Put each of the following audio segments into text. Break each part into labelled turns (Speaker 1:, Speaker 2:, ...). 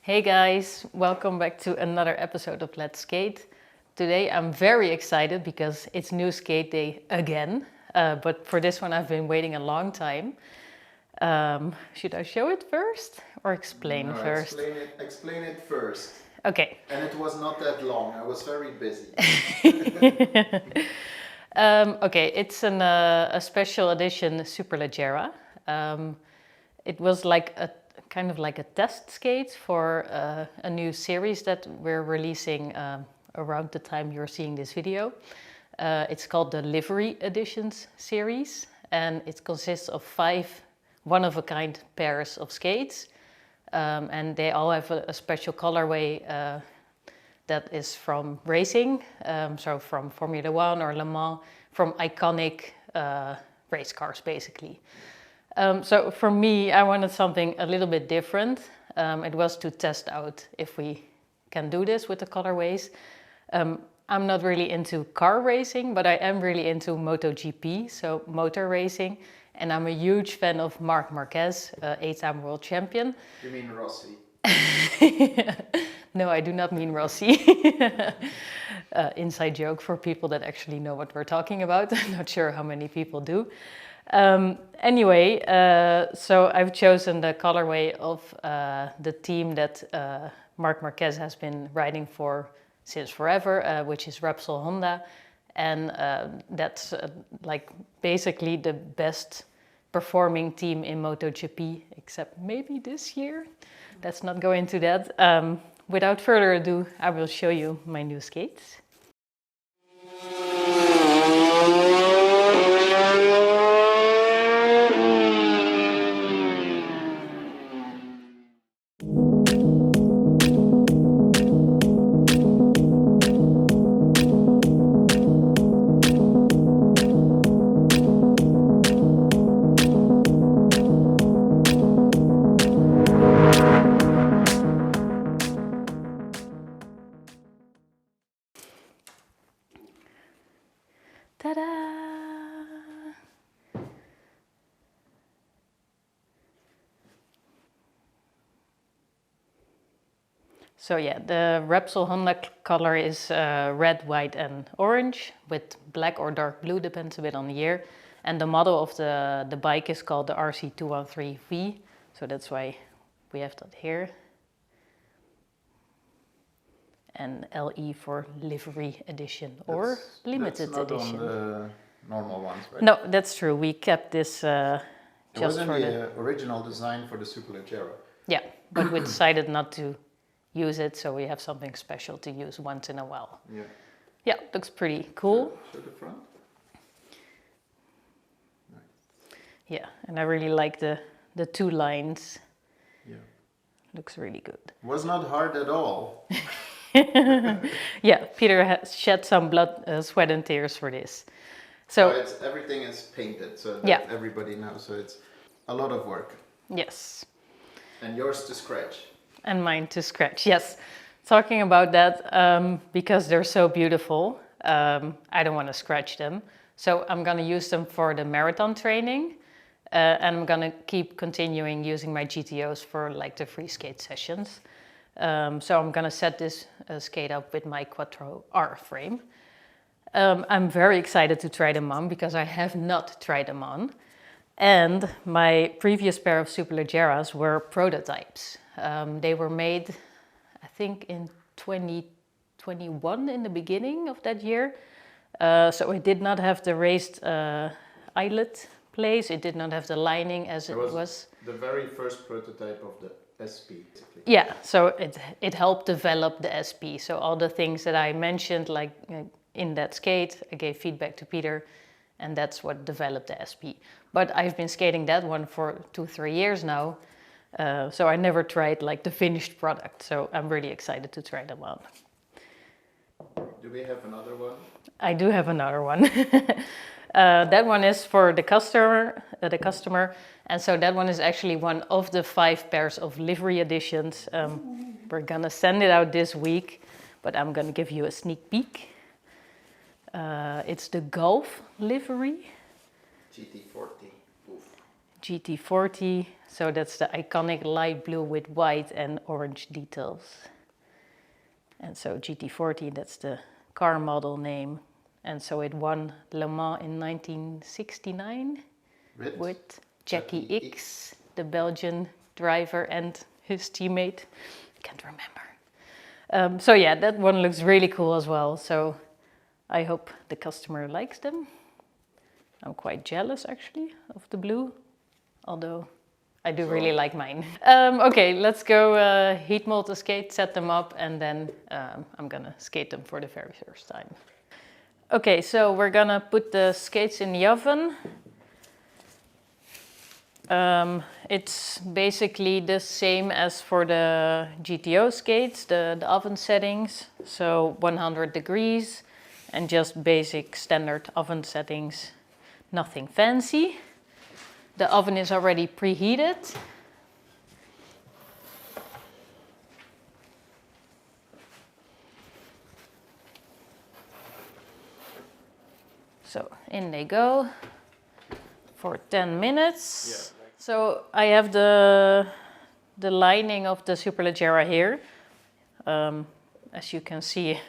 Speaker 1: Hey guys, welcome back to another episode of Let's Skate. Today I'm very excited because it's new skate day again, but for this one I've been waiting a long time. Should I show it first or explain first?
Speaker 2: Explain it first.
Speaker 1: Okay.
Speaker 2: And it was not that long, I was very busy.
Speaker 1: Okay, it's a special edition Superleggera. It was like a kind of like a test skate for a new series that we're releasing around the time you're seeing this video. It's called the Livery Editions series, and it consists of 5 one-of-a-kind pairs of skates, and they all have a special colorway that is from racing, so from Formula 1 or Le Mans, from iconic race cars basically. So for me, I wanted something a little bit different. It was to test out if we can do this with the colorways. I'm not really into car racing, but I am really into MotoGP, so motor racing. And I'm a huge fan of Marc Marquez, 8-time world champion.
Speaker 2: You mean Rossi?
Speaker 1: No, I do not mean Rossi. Inside joke for people that actually know what we're talking about. I'm not sure how many people do. Anyway, so I've chosen the colorway of the team that Marc Marquez has been riding for since forever, which is Repsol Honda, and that's like basically the best performing team in MotoGP, except maybe this year. Let's not go into that. Without further ado, I will show you my new skates. Ta-da! So yeah, the Repsol Honda color is red, white and orange with black or dark blue, depends a bit on the year. And the model of the bike is called the RC213V, so that's why we have that here. And LE for Livery Edition or Limited
Speaker 2: Edition.
Speaker 1: Edition.
Speaker 2: On the normal ones, right?
Speaker 1: No, that's true. We kept this
Speaker 2: it
Speaker 1: just
Speaker 2: wasn't
Speaker 1: for
Speaker 2: the original design for the Superleggera.
Speaker 1: Yeah, but we decided not to use it, so we have something special to use once in a while.
Speaker 2: Yeah.
Speaker 1: Yeah, looks pretty cool.
Speaker 2: Show the front.
Speaker 1: Nice. Yeah, and I really like the 2 lines.
Speaker 2: Yeah.
Speaker 1: Looks really good.
Speaker 2: Was not hard at all.
Speaker 1: Yeah, Peter has shed some blood, sweat and tears for this. So
Speaker 2: everything is painted, so that everybody knows. So it's a lot of work.
Speaker 1: Yes.
Speaker 2: And yours to scratch.
Speaker 1: And mine to scratch, yes. Talking about that, because they're so beautiful, I don't want to scratch them. So I'm going to use them for the marathon training. And I'm going to keep continuing using my GTOs for like the free skate sessions. So I'm going to set this skate up with my Quattro R frame. I'm very excited to try them on because I have not tried them on. And my previous pair of Superleggeras were prototypes. They were made, I think, in 2021, in the beginning of that year. So it did not have the raised eyelet place. It did not have the lining as it was.
Speaker 2: The very first prototype of the SP, basically.
Speaker 1: Yeah, so it helped develop the SP. So all the things that I mentioned, like in that skate, I gave feedback to Peter, and that's what developed the SP. But I've been skating that one for 2-3 years now, so I never tried like the finished product. So I'm really excited to try them on.
Speaker 2: Do we have another one?
Speaker 1: I do have another one. That one is for the customer, and so that one is actually one of the 5 pairs of Livery Editions. We're gonna send it out this week, but I'm gonna give you a sneak peek. It's the Gulf livery.
Speaker 2: GT40. Oof.
Speaker 1: GT40, So that's the iconic light blue with white and orange details. And so GT40, that's the car model name. And so it won Le Mans in 1969 with Jackie X, the Belgian driver, and his teammate. I can't remember. So yeah, that one looks really cool as well. So I hope the customer likes them. I'm quite jealous actually of the blue, although I do really like mine. Okay, let's go heat mold the skates, set them up, and then I'm gonna skate them for the very first time. Okay, so we're gonna put the skates in the oven. It's basically the same as for the GTO skates, the oven settings. So 100 degrees and just basic standard oven settings, nothing fancy. The oven is already preheated. So in they go for 10 minutes. Yeah. So I have the lining of the Superleggera here. As you can see,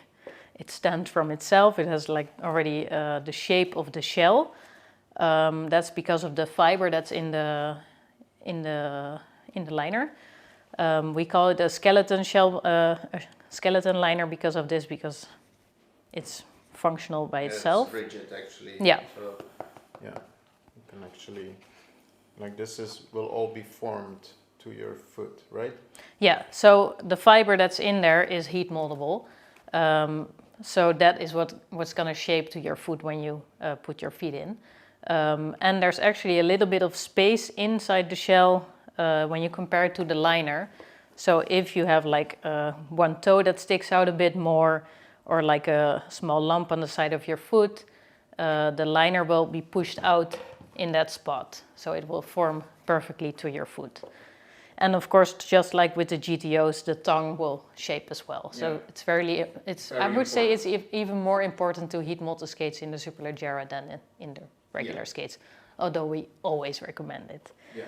Speaker 1: it stands from itself. It has like already the shape of the shell. That's because of the fiber that's in the liner. We call it a skeleton shell, a skeleton liner because of this, because it's functional by itself.
Speaker 2: It's rigid actually.
Speaker 1: Yeah.
Speaker 2: So, yeah, you can actually, like this will all be formed to your foot, right?
Speaker 1: Yeah, so the fiber that's in there is heat moldable. So that is what's gonna shape to your foot when you put your feet in. And there's actually a little bit of space inside the shell when you compare it to the liner. So if you have like one toe that sticks out a bit more, or like a small lump on the side of your foot, the liner will be pushed out in that spot. So it will form perfectly to your foot. And of course, just like with the GTOs, the tongue will shape as well. So yeah. I would say it's even more important to heat mold the skates in the Superleggera than in the regular skates, although we always recommend it. Yeah.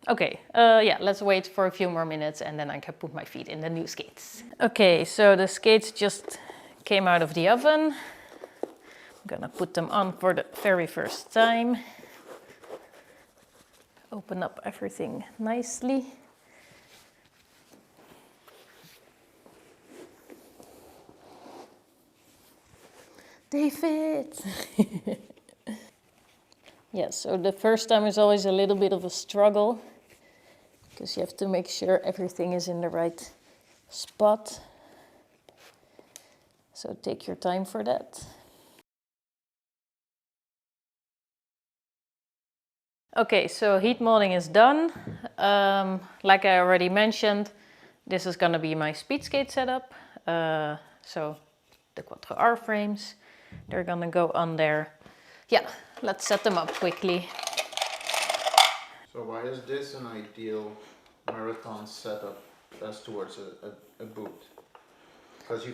Speaker 1: Okay, yeah, let's wait for a few more minutes and then I can put my feet in the new skates. Okay, so the skates just came out of the oven. I'm gonna put them on for the very first time. Open up everything nicely. They fit! Yeah, so the first time is always a little bit of a struggle because you have to make sure everything is in the right spot. So take your time for that. Okay, so heat molding is done. Like I already mentioned, this is gonna be my speed skate setup. So the Quattro R frames, they're gonna go on there. Yeah, let's set them up quickly.
Speaker 2: So why is this an ideal marathon setup as towards a boot? Because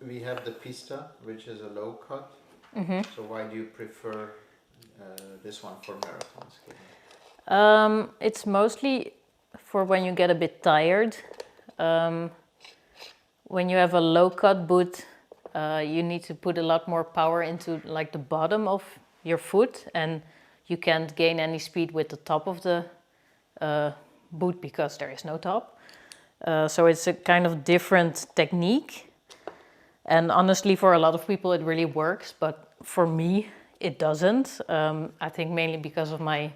Speaker 2: we have the Pista, which is a low cut. Mm-hmm. So why do you prefer this one for marathon skating?
Speaker 1: It's mostly for when you get a bit tired. When you have a low cut boot, you need to put a lot more power into like the bottom of your foot, and you can't gain any speed with the top of the boot because there is no top. So it's a kind of different technique. And honestly, for a lot of people, it really works, but for me, it doesn't. I think mainly because of my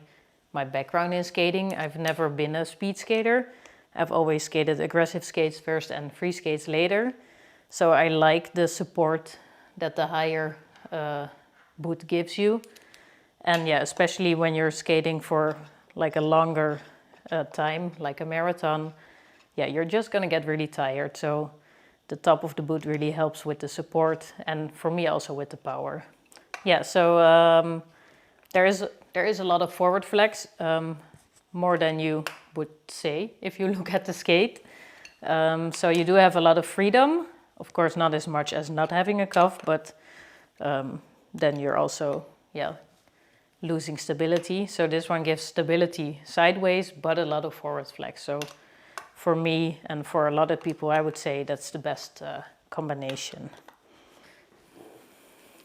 Speaker 1: background in skating. I've never been a speed skater. I've always skated aggressive skates first and free skates later. So I like the support that the higher boot gives you. And yeah, especially when you're skating for like a longer time, like a marathon, yeah, you're just gonna get really tired. So the top of the boot really helps with the support, and for me also with the power. Yeah, so there is a lot of forward flex, more than you would say if you look at the skate. So you do have a lot of freedom, of course not as much as not having a cuff, but then you're also, yeah, losing stability. So this one gives stability sideways, but a lot of forward flex. So for me and for a lot of people, I would say that's the best combination.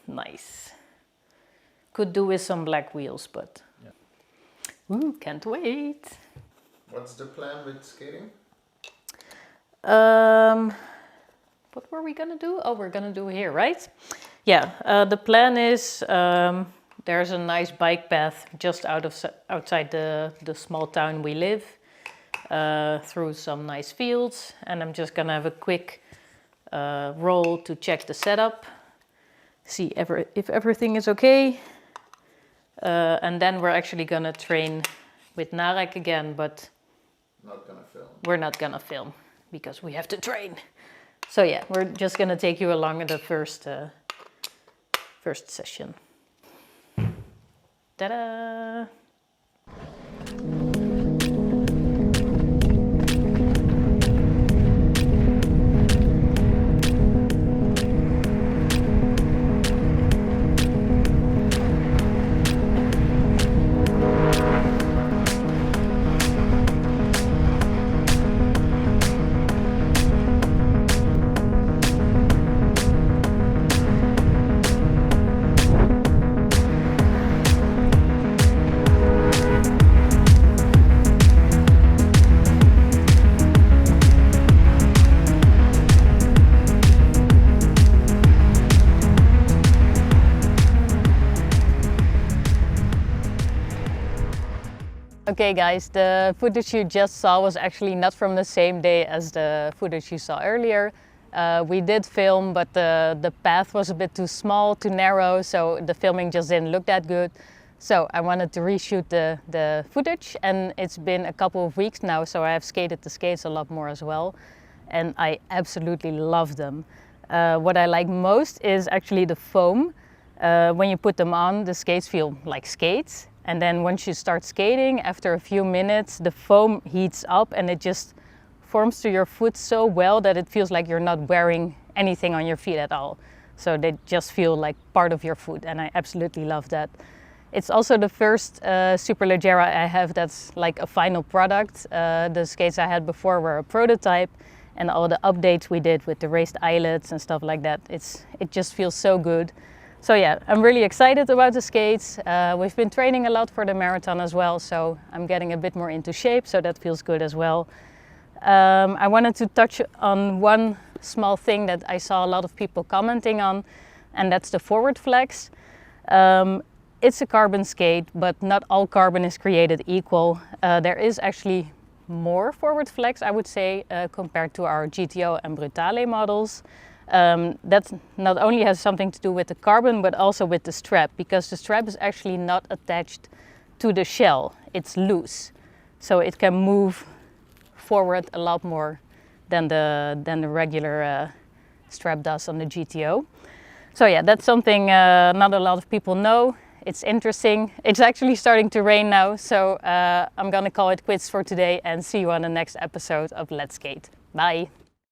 Speaker 1: Nice. Could do with some black wheels, but yeah. Ooh, can't wait.
Speaker 2: What's the plan with skating?
Speaker 1: What were we gonna do? Oh, we're gonna do here, right? Yeah, the plan is there's a nice bike path just outside the small town we live, through some nice fields, and I'm just gonna have a quick roll to check the setup, see if everything is okay, and then we're actually gonna train with Narek again, but
Speaker 2: Not gonna film.
Speaker 1: we're not gonna film because we have to train. So yeah, we're just gonna take you along in the first session. Ta-da! Okay guys, the footage you just saw was actually not from the same day as the footage you saw earlier. We did film, but the path was a bit too small, too narrow, so the filming just didn't look that good. So I wanted to reshoot the footage, and it's been a couple of weeks now, so I have skated the skates a lot more as well. And I absolutely love them. What I like most is actually the foam. When you put them on, the skates feel like skates. And then once you start skating, after a few minutes, the foam heats up and it just forms to your foot so well that it feels like you're not wearing anything on your feet at all. So they just feel like part of your foot, and I absolutely love that. It's also the first Superleggera I have that's like a final product. The skates I had before were a prototype, and all the updates we did with the raised eyelets and stuff like that, it just feels so good. So yeah, I'm really excited about the skates. We've been training a lot for the marathon as well, so I'm getting a bit more into shape, so that feels good as well. I wanted to touch on one small thing that I saw a lot of people commenting on, and that's the forward flex. It's a carbon skate, but not all carbon is created equal. There is actually more forward flex, I would say, compared to our GTO and Brutale models. That not only has something to do with the carbon, but also with the strap, because the strap is actually not attached to the shell. It's loose, so it can move forward a lot more than the regular strap does on the GTO. So yeah, that's something not a lot of people know. It's interesting. It's actually starting to rain now, so I'm gonna call it quits for today and see you on the next episode of Let's Skate. Bye!